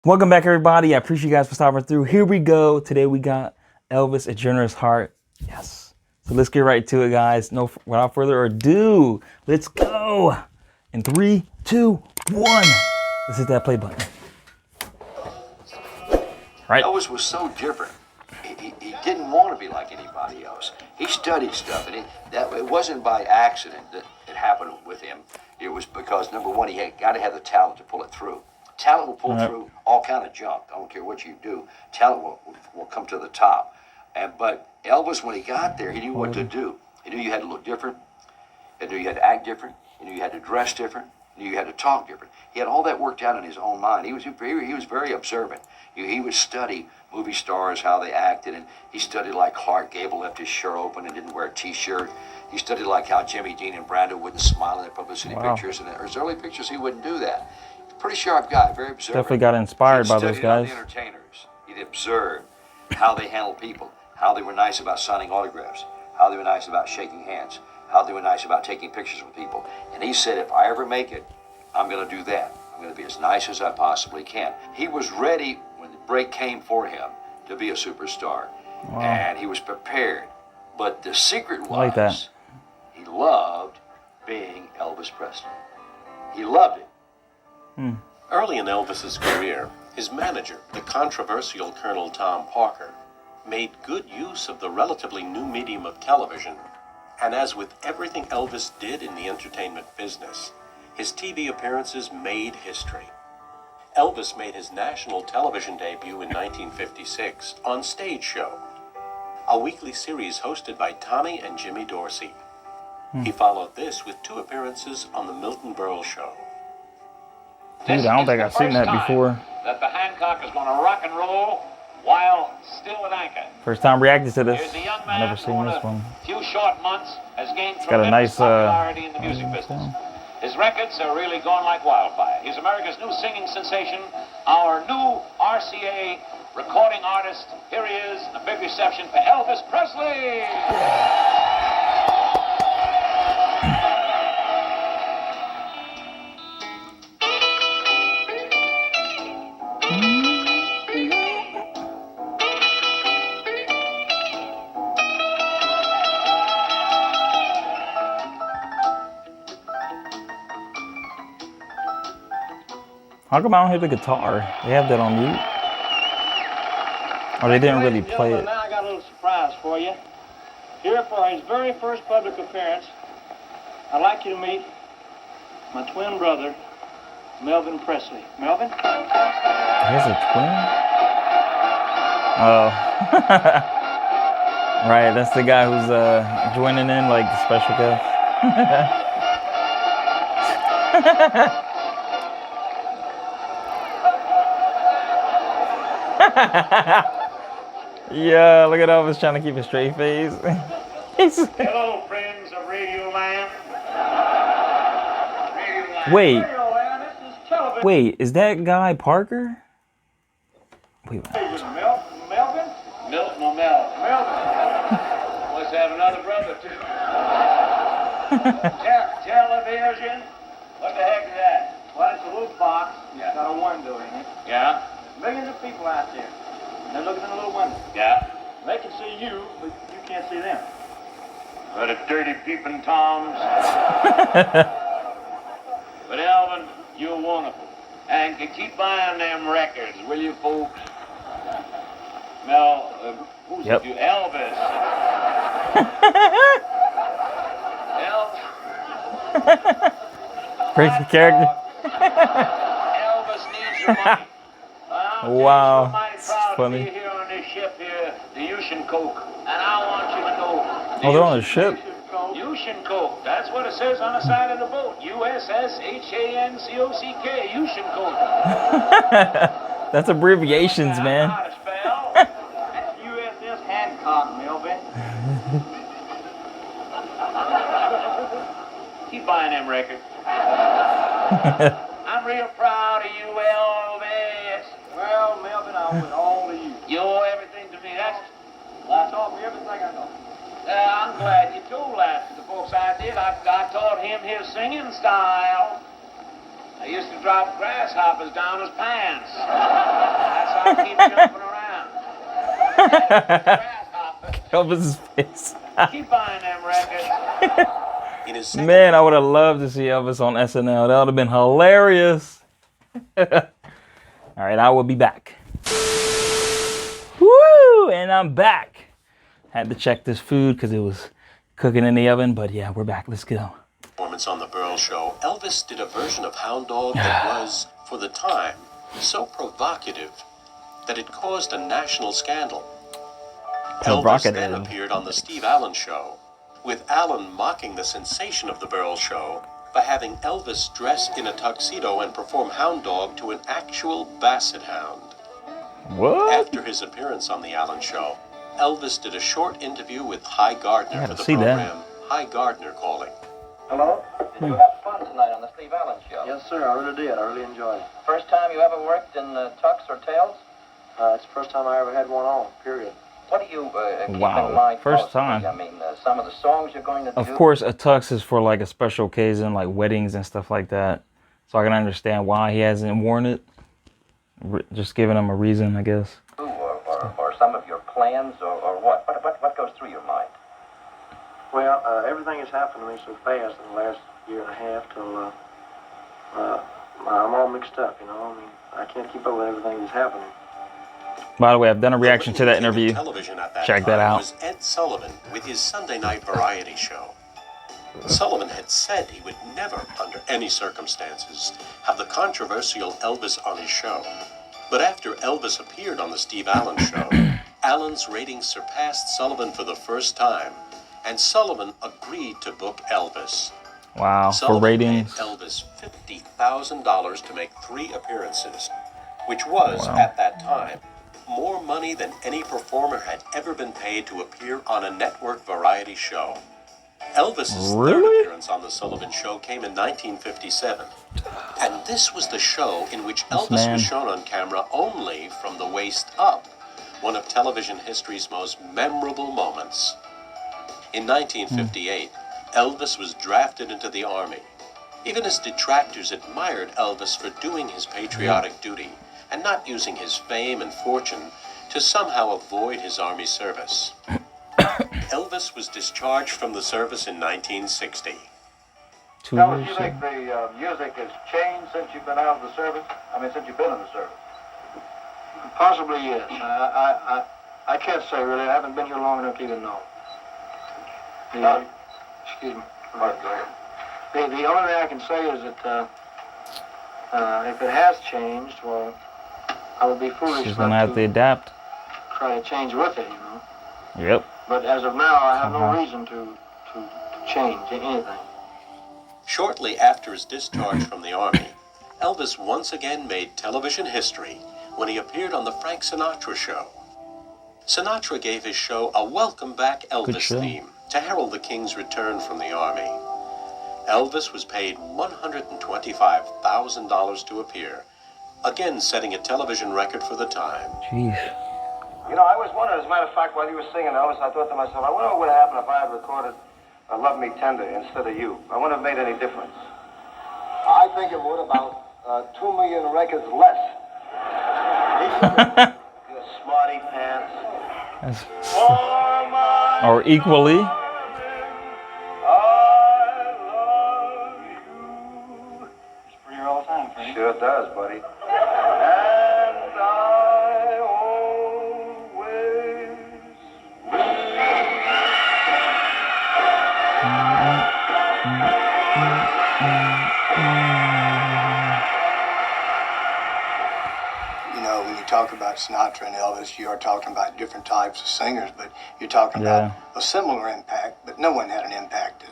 Welcome back, everybody. I appreciate you guys for stopping through. Here we go. Today we got Elvis, A Generous Heart. Yes. So let's get right to it, guys. Without further ado, let's go. In 3, 2, 1. Let's hit that play button. Right. Elvis was so different. He didn't want to be like anybody else. He studied stuff, and it wasn't by accident that it happened with him. It was because, number one, he had got to have the talent to pull it through. Talent will pull through all kind of junk. I don't care what you do. Talent will come to the top. But Elvis, when he got there, he knew what to do. He knew you had to look different. He knew you had to act different. He knew you had to dress different. He knew you had to talk different. He had all that worked out in his own mind. He was very observant. He would study movie stars, how they acted, and he studied like Clark Gable left his shirt open and didn't wear a T-shirt. He studied like how Jimmy Dean and Brando wouldn't smile in their publicity pictures, and in his early pictures he wouldn't do that. Pretty sharp guy, very observant. Definitely got inspired by those guys. The entertainers. He'd observe how they handled people, how they were nice about signing autographs, how they were nice about shaking hands, how they were nice about taking pictures with people. And he said, if I ever make it, I'm going to do that. I'm going to be as nice as I possibly can. He was ready when the break came for him to be a superstar. Wow. And he was prepared. But the secret was he loved being Elvis Presley. He loved it. Early in Elvis's career, his manager, the controversial Colonel Tom Parker, made good use of the relatively new medium of television. And as with everything Elvis did in the entertainment business, his TV appearances made history. Elvis made his national television debut in 1956 on Stage Show, a weekly series hosted by Tommy and Jimmy Dorsey. He followed this with 2 appearances on The Milton Berle Show. Dude, I don't think I've seen that before. That the Hancock is going to rock and roll while still at anchor. First time reacting to this. Here's a young I've man never seen this one. A few short months has gained Got a nice popularity in the music business. His records are really going like wildfire. He's America's new singing sensation, our new RCA recording artist. Here he is, a big reception for Elvis Presley. How come I don't hear the guitar? They have that on mute. Or they didn't really play it. Now I got a little surprise for you. Here for his very first public appearance, I'd like you to meet my twin brother, Melvin Presley. Melvin? He's a twin? Oh. Right, that's the guy who's joining in like the special guest. Yeah, look at Elvis trying to keep a straight face. Hello, friends of Radio Land. Wait, is that guy Parker? Wait, Melvin? Milton or Mel? Melvin. Must have another brother, too. Television. What the heck is that? Well, it's a little box. Yeah. It's got a window in it. Yeah? Millions of people out there. And they're looking in a little window. Yeah. They can see you, but you can't see them. What a dirty peeping Toms. But Elvin, you're wonderful. And keep buying them records, will you, folks? Mel, who's Yep. it? Elvis. crazy character. Elvis needs your money. Wow, I'm mighty it's proud funny. to be here on this ship here, the Ocean Coke. And I want you to know. Oh, they're on a ship. Ocean Coke. That's what it says on the side of the boat. USSHANCOCK. Ocean Coke. That's abbreviations, man. How to spell? That's USS Hancock, Melvin. Keep buying them records. I'm real proud of you, Elvis. Well, Melvin, I owe it all to you. You owe everything to me. That's. I taught me everything I know. I'm glad you told that to the folks I did. I taught him his singing style. I used to drop grasshoppers down his pants. That's how I keep jumping around. Grasshoppers. Elvis's face. Keep buying them records. In his second Man, I would have loved to see Elvis on SNL. That would have been hilarious. All right, I will be back. Woo! And I'm back. Had to check this food because it was cooking in the oven. But yeah, we're back. Let's go. performance on The Burl Show, Elvis did a version of Hound Dog that was, for the time, so provocative that it caused a national scandal. Elvis then appeared on The Steve Allen Show, with Allen mocking the sensation of The Burl Show by having Elvis dress in a tuxedo and perform Hound Dog to an actual basset hound. What? After his appearance on The Allen Show, Elvis did a short interview with Hy Gardner for the program Hy Gardner Calling. Hello? Did you have fun tonight on the Steve Allen Show? Yes, sir. I really did. I really enjoyed it. First time you ever worked in tux or tails? It's the first time I ever had one on, period. What do you keep in mind? First mostly? time. I mean, some of the songs you're going to do? Of course, a tux is for like a special occasion, like weddings and stuff like that. So I can understand why he hasn't worn it. Just giving him a reason, I guess. Or some of your plans, or what? What goes through your mind? Well, everything has happened to me so fast in the last year and a half till I'm all mixed up, you know. I mean, I can't keep up with everything that's happening. By the way, I've done a reaction to that interview. Check that out. Was Ed Sullivan with his Sunday night variety show. Sullivan had said he would never, under any circumstances, have the controversial Elvis on his show. But after Elvis appeared on the Steve Allen Show, Allen's ratings surpassed Sullivan for the first time, and Sullivan agreed to book Elvis. Wow, Sullivan for ratings. paid Elvis $50,000 to make 3 appearances, which was, at that time, more money than any performer had ever been paid to appear on a network variety show. Elvis's third appearance on The Sullivan Show came in 1957. And this was the show in which Elvis was shown on camera only from the waist up, one of television history's most memorable moments. In 1958, Elvis was drafted into the Army. Even his detractors admired Elvis for doing his patriotic duty and not using his fame and fortune to somehow avoid his Army service. Elvis was discharged from the service in 1960. Elvis, you think the music has changed since you've been out of the service? I mean, since you've been in the service? Possibly, yes. I can't say, really. I haven't been here long enough to even know. Excuse me. The only thing I can say is that if it has changed, well, I would be foolish She's gonna have to adapt. Try to change with it, you know. Yep. But as of now, I have no reason to change anything. Shortly after his discharge from the Army, Elvis once again made television history when he appeared on the Frank Sinatra Show. Sinatra gave his show a Welcome Back Elvis theme to herald the King's return from the Army. Elvis was paid $125,000 to appear, again setting a television record for the time. Jeez. You know, I always wondered, as a matter of fact, while you were singing Elvis, I thought to myself, I wonder what would happen if I had recorded Love Me Tender instead of you. I wonder if it made any difference. I think it would, about 2 million records less. You smarty pants. Or equally. I love you. It's for you all the time, Frank. Sure does, buddy. And I always You know, when you talk about Sinatra and Elvis, you are talking about different types of singers, but you're talking about a similar impact, but no one had an impact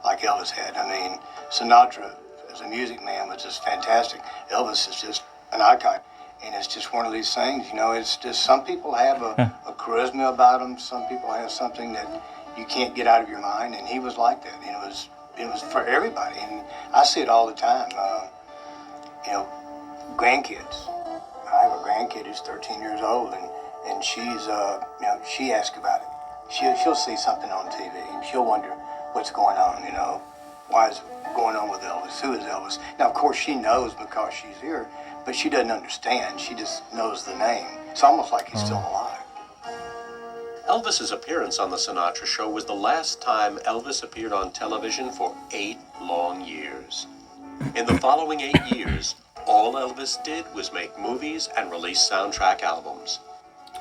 like Elvis had. I mean, Sinatra, as a music man, was just fantastic. Elvis is just an icon, and it's just one of these things, you know, it's just some people have a charisma about them, some people have something that you can't get out of your mind, and he was like that, and it was for everybody, and I see it all the time. You know, grandkids. I have a grandkid who's 13 years old, and she's, you know, she asks about it. She'll see something on TV, and she'll wonder what's going on, you know. why is going on with Elvis? Who is Elvis? Now, of course, she knows because she's here, but she doesn't understand. She just knows the name. It's almost like he's still alive. Elvis's appearance on The Sinatra Show was the last time Elvis appeared on television for 8 long years. In the following 8 years, all Elvis did was make movies and release soundtrack albums.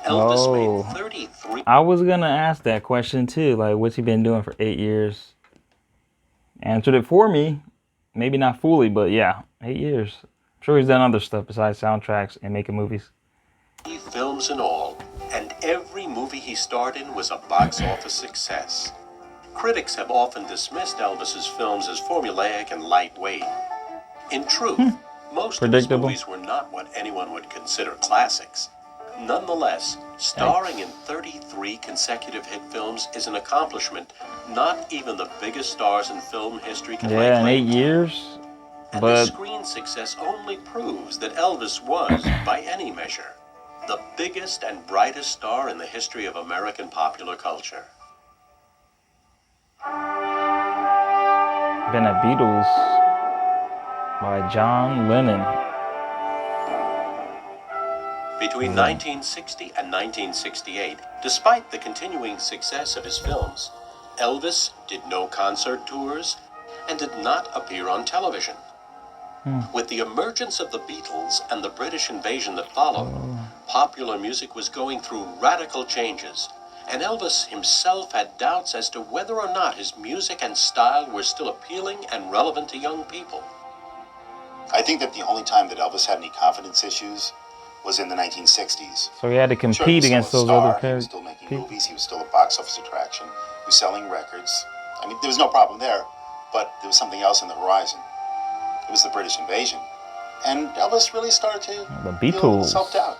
Elvis made 33... I was going to ask that question too. Like, what's he been doing for 8 years? Answered it for me. Maybe not fully, but yeah, 8 years. I'm sure he's done other stuff besides soundtracks and making movies. films and all, and every movie he starred in was a box office success. Critics have often dismissed Elvis's films as formulaic and lightweight. In truth, most of his movies were not what anyone would consider classics. Nonetheless, starring in 33 consecutive hit films is an accomplishment not even the biggest stars in film history can lay claim in 8 years. And this screen success only proves that Elvis was, by any measure, the biggest and brightest star in the history of American popular culture. Been a Beatles by John Lennon. Between 1960 and 1968, despite the continuing success of his films, Elvis did no concert tours and did not appear on television. With the emergence of the Beatles and the British invasion that followed, popular music was going through radical changes, and Elvis himself had doubts as to whether or not his music and style were still appealing and relevant to young people. I think that the only time that Elvis had any confidence issues was in the 1960s. So he had to compete against those other characters. He was still making movies. He was still a box office attraction. He was selling records. I mean, there was no problem there, but there was something else on the horizon. It was the British invasion. And Elvis really started to feel self-doubt.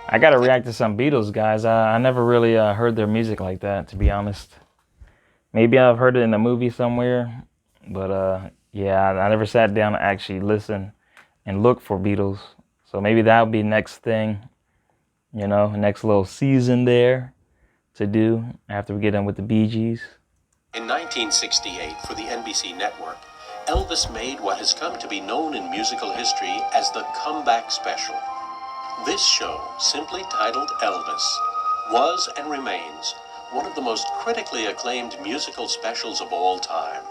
I got to react to some Beatles guys. I never really heard their music like that, to be honest. Maybe I've heard it in a movie somewhere, but yeah, I never sat down to actually listen and look for Beatles. So maybe that would be next thing, you know, next little season there to do after we get done with the Bee Gees. In 1968, for the NBC network, Elvis made what has come to be known in musical history as the Comeback Special. This show, simply titled Elvis, was and remains one of the most critically acclaimed musical specials of all time.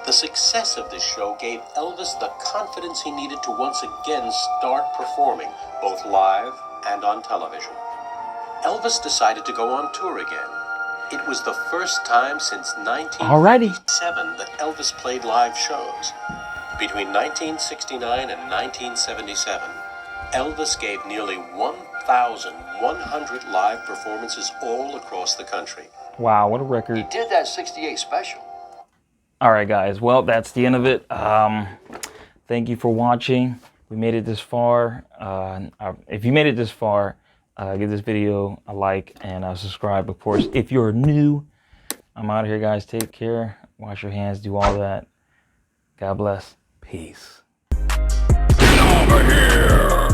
The success of this show gave Elvis the confidence he needed to once again start performing, both live and on television. Elvis decided to go on tour again. It was the first time since 1957 that Elvis played live shows. Between 1969 and 1977, Elvis gave nearly 1,100 live performances all across the country. Wow, what a record. He did that 68 special. All right, guys. Well, that's the end of it. Thank you for watching. We made it this far. If you made it this far, give this video a like and subscribe, of course. If you're new, I'm out of here, guys. Take care. Wash your hands. Do all that. God bless. Peace. Get over here.